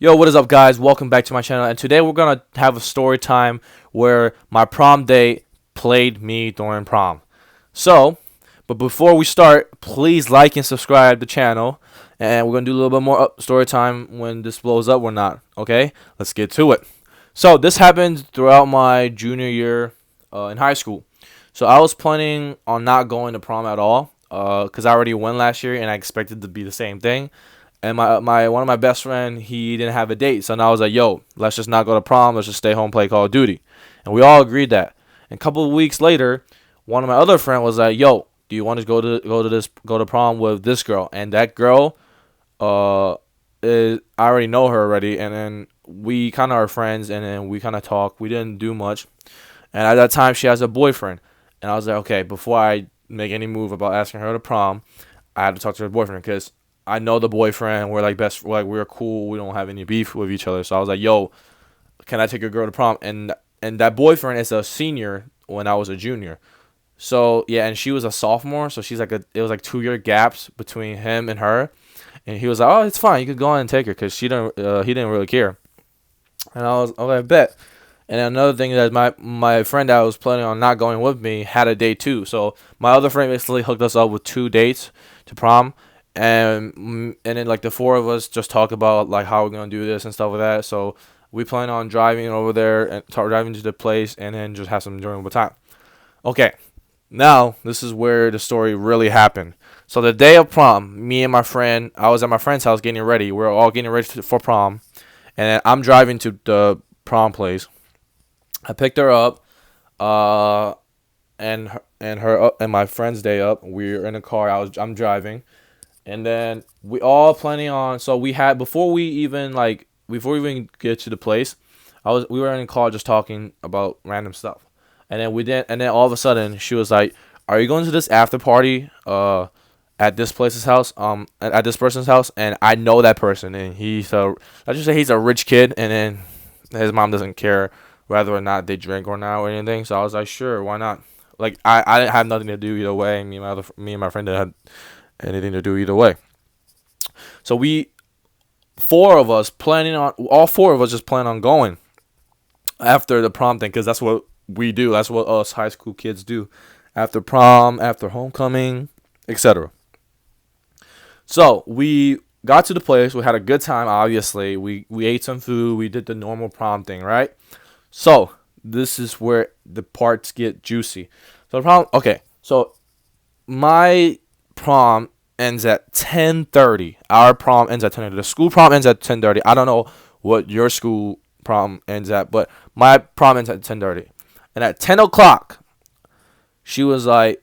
Yo, what is up, guys? Welcome back to my channel. And today we're gonna have a story time where my prom date played me during prom. So, but before we start, please like and subscribe to the channel. And we're gonna do a little bit more story time when this blows up or not. Okay, let's get to it. So this happened throughout my junior year in high school. So I was planning on not going to prom at all because I already went last year and I expected to be the same thing. And my one of my best friend, he didn't have a date, so now I was like, yo, let's just not go to prom, let's just stay home, play Call of Duty. And we all agreed that. And a couple of weeks later, one of my other friend was like, yo, do you want to go to prom with this girl? And that girl I already know her already, and then we kind of are friends, and then we kind of talk. We didn't do much. And at that time she has a boyfriend. And I was like, okay, before I make any move about asking her to prom, I had to talk to her boyfriend because I know the boyfriend. We're like we're cool. We don't have any beef with each other. So I was like, "Yo, can I take a girl to prom?" And that boyfriend is a senior when I was a junior. So yeah, and she was a sophomore. So it was like 2 year gaps between him and her. And he was like, "Oh, it's fine. You could go on and take her," because he didn't really care. And I was okay, bet. And another thing is my friend that was planning on not going with me had a date too. So my other friend basically hooked us up with 2 dates to prom. And then like the four of us just talked about like how we're gonna do this and stuff like that. So we plan on driving over there and driving to the place and then just have some enjoyable time. Okay, now this is where the story really happened. So the day of prom, me and my friend, I was at my friend's house getting ready. We're all getting ready for prom, and then I'm driving to the prom place. I picked her up, and my friend's day up. We're in a car. I'm driving. And then we all planning on. So we had before we even get to the place, we were in the car just talking about random stuff. And then we did. And then all of a sudden she was like, "Are you going to this after party at this place's house at this person's house?" And I know that person, and let's just say he's a rich kid, and then his mom doesn't care whether or not they drink or not or anything. So I was like, sure, why not? Like I didn't have nothing to do either way. Me and my friend didn't have anything to do either way. So all four of us just plan on going after the prom thing, because that's what we do. That's what us high school kids do after prom, after homecoming, etc. So we got to the place. We had a good time. Obviously, we ate some food. We did the normal prom thing, right? So this is where the parts get juicy. So the prom. Okay, so my prom ends at 10:30. Our prom ends at 10:30. The school prom ends at 10:30. I don't know what your school prom ends at, but my prom ends at 10:30. And at 10 o'clock, she was like,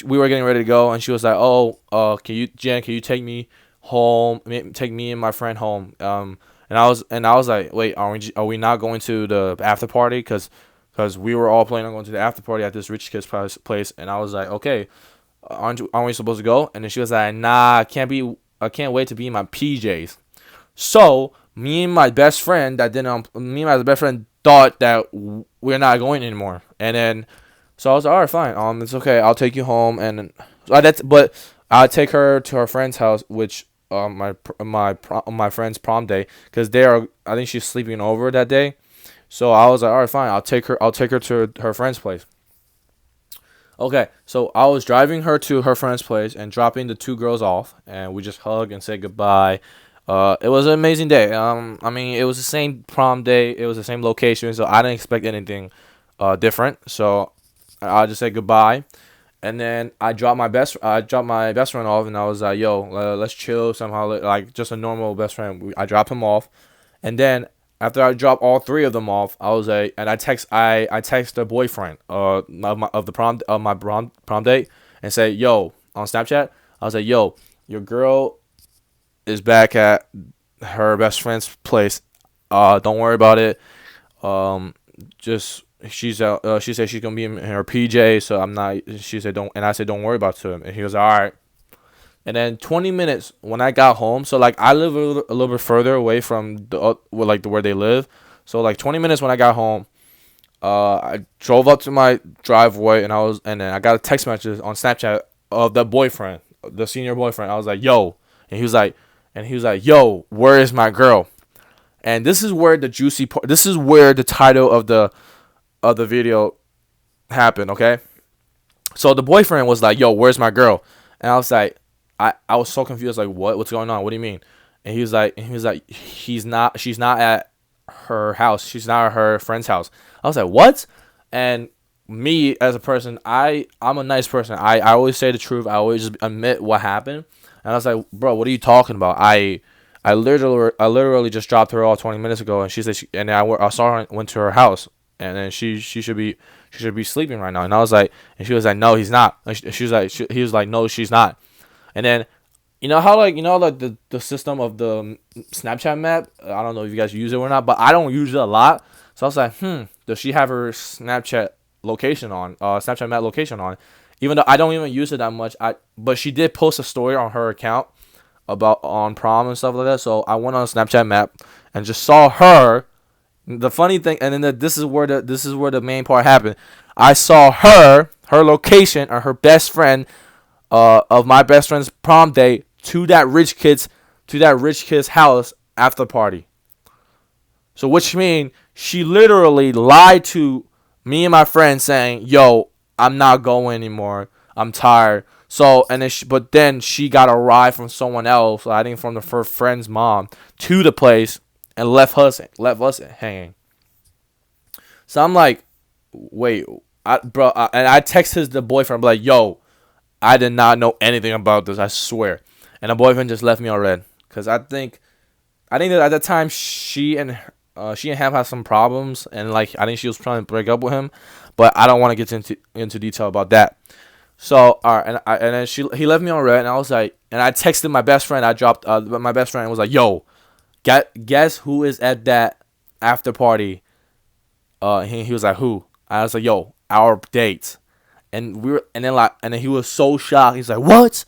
we were getting ready to go, and she was like, "Oh, Jen, can you take me home? Take me and my friend home." And I was like, "Wait, are we not going to the after party? Because we were all planning on going to the after party at this rich kid's place." And I was like, "Okay, aren't we supposed to go?" And then she was like, "Nah, I can't wait to be in my PJs." So me and my best friend thought that we're not going anymore. And then so I was like, "All right, fine. It's okay. I'll take you home." And but I'll take her to her friend's house, which my friend's prom day, because I think she's sleeping over that day. So I was like, "All right, fine. I'll take her to her friend's place." Okay, so I was driving her to her friend's place and dropping the two girls off, and we just hugged and said goodbye. It was an amazing day. I mean, it was the same prom day. It was the same location, so I didn't expect anything different. So I just said goodbye, and then I dropped my best friend off, and I was like, "Yo, let's chill somehow, like just a normal best friend." I dropped him off, and then after I dropped all three of them off, I was like, and I text the boyfriend of my prom date, and say, "Yo," on Snapchat. I was like, "Yo, your girl is back at her best friend's place. Don't worry about it. Just she's out. She said she's gonna be in her PJ, so I'm not." She said don't, and I said don't worry about it. And he was all right. And then 20 minutes when I got home, so like I live a little bit further away from where they live. So like 20 minutes when I got home, I drove up to my driveway, and then I got a text message on Snapchat of the boyfriend, the senior boyfriend. I was like, "Yo," and he was like, "Yo, where is my girl?" And this is where the juicy part. This is where the title of the video happened. Okay, so the boyfriend was like, "Yo, where's my girl?" And I was like, I was so confused. Like, what's going on? What do you mean? And he's not. She's not at her house. She's not at her friend's house. I was like, what? And me as a person, I'm a nice person. I always say the truth. I always just admit what happened. And I was like, bro, what are you talking about? I literally just dropped her off 20 minutes ago, and she said, I saw her and went to her house, and then she should be sleeping right now. And I was like, and she was like, no, he's not. And he was like, no, she's not. And then, like the system of the Snapchat map. I don't know if you guys use it or not, but I don't use it a lot. So I was like, does she have her Snapchat location on? Snapchat map location on? Even though I don't even use it that much, but she did post a story on her account about on prom and stuff like that. So I went on Snapchat map and just saw her. The funny thing, and then this is where the main part happened. I saw her location, or her best friend, of my best friend's prom day, to that rich kid's house after party. So which means she literally lied to me and my friend, saying, "Yo, I'm not going anymore. I'm tired." So but then she got a ride from someone else, I think from her friend's mom, to the place, and left us hanging. So I'm like, wait, and I texted the boyfriend, like, "Yo, I did not know anything about this. I swear." And the boyfriend just left me on red, because I think that at that time she and him had some problems, and like I think she was trying to break up with him, but I don't want to get into detail about that. So and then he left me on red, and I was like, and I texted my best friend. I dropped my best friend was like, "Yo, guess who is at that after party?" He was like, "Who?" I was like, "Yo, our date." And then he was so shocked. He's like, "What?"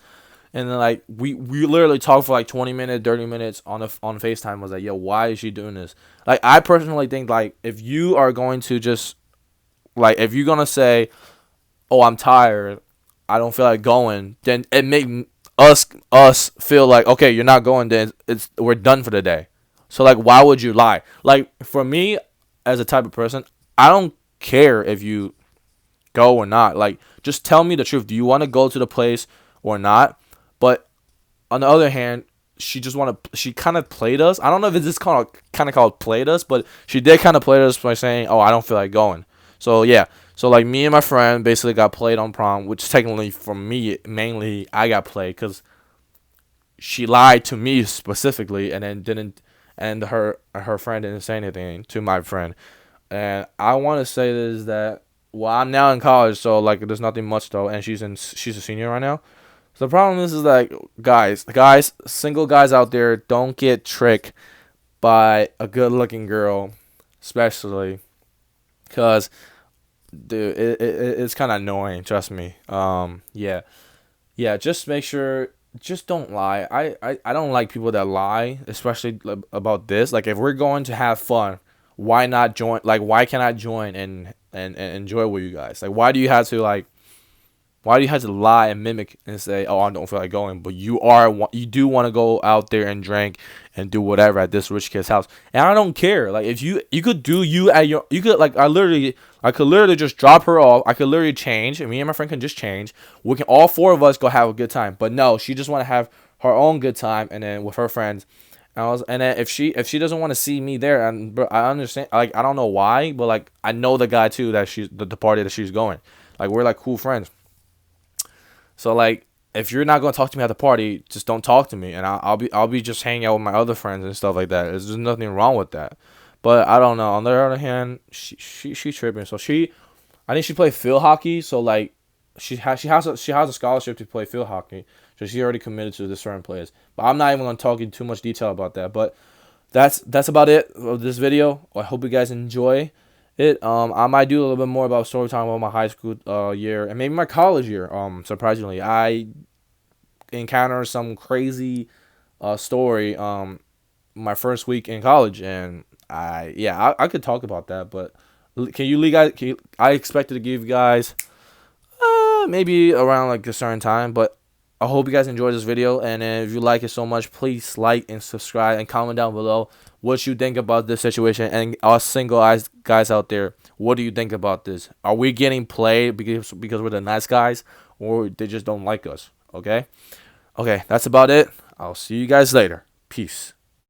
And then like we literally talked for like 20 minutes, 30 minutes on FaceTime. I was like, "Yo, why is she doing this?" Like, I personally think, like, if you are going to just, like, if you're gonna say, "Oh, I'm tired, I don't feel like going," then it make us feel like, okay, you're not going, then we're done for the day. So like, why would you lie? Like, for me, as a type of person, I don't care if you go or not. Like, just tell me the truth. Do you want to go to the place or not? But on the other hand, she kind of played us. I don't know if it's just kind of called played us, but she did kind of play us by saying, "Oh, I don't feel like going." So yeah, so like me and my friend basically got played on prom, which technically for me mainly I got played, because she lied to me specifically, and then didn't, and her friend didn't say anything to my friend. And I want to say this, that, well, I'm now in college, so like there's nothing much though, and she's a senior right now. So the problem is like, guys, single guys out there, don't get tricked by a good-looking girl, especially, because, dude, it's kind of annoying. Trust me. Yeah. Just make sure. Just don't lie. I don't like people that lie, especially about this. Like, if we're going to have fun, why not join? Like, why can't I join and enjoy with you guys? Like, why do you have to lie and mimic and say, "Oh, I don't feel like going," but you do want to go out there and drink and do whatever at this rich kid's house? And I don't care. Like, if you could do you at your, you could, like, I could literally just drop her off. I could literally change, and me and my friend can just change. We can, all four of us, go have a good time. But no, she just want to have her own good time, and then with her friends. And then if she doesn't want to see me there, and bro, I understand. Like, I don't know why, but like, I know the guy too, that she's the party that she's going. Like, we're like cool friends. So like, if you're not gonna talk to me at the party, just don't talk to me, and I'll be just hanging out with my other friends and stuff like that. There's nothing wrong with that. But I don't know. On the other hand, she tripping. So I think she played field hockey. So like, she has a scholarship to play field hockey. So she already committed to the certain players. But I'm not even gonna talk in too much detail about that. But that's about it of this video. I hope you guys enjoy it. I might do a little bit more about story time about my high school year, and maybe my college year. Surprisingly, I encountered some crazy story my first week in college, and I could talk about that. But I expected to give you guys maybe around like a certain time, but I hope you guys enjoyed this video, and if you like it so much, please like and subscribe and comment down below what you think about this situation. And us single eyes guys out there, what do you think about this? Are we getting played because we're the nice guys, or they just don't like us? Okay, that's about it. I'll see you guys later. Peace.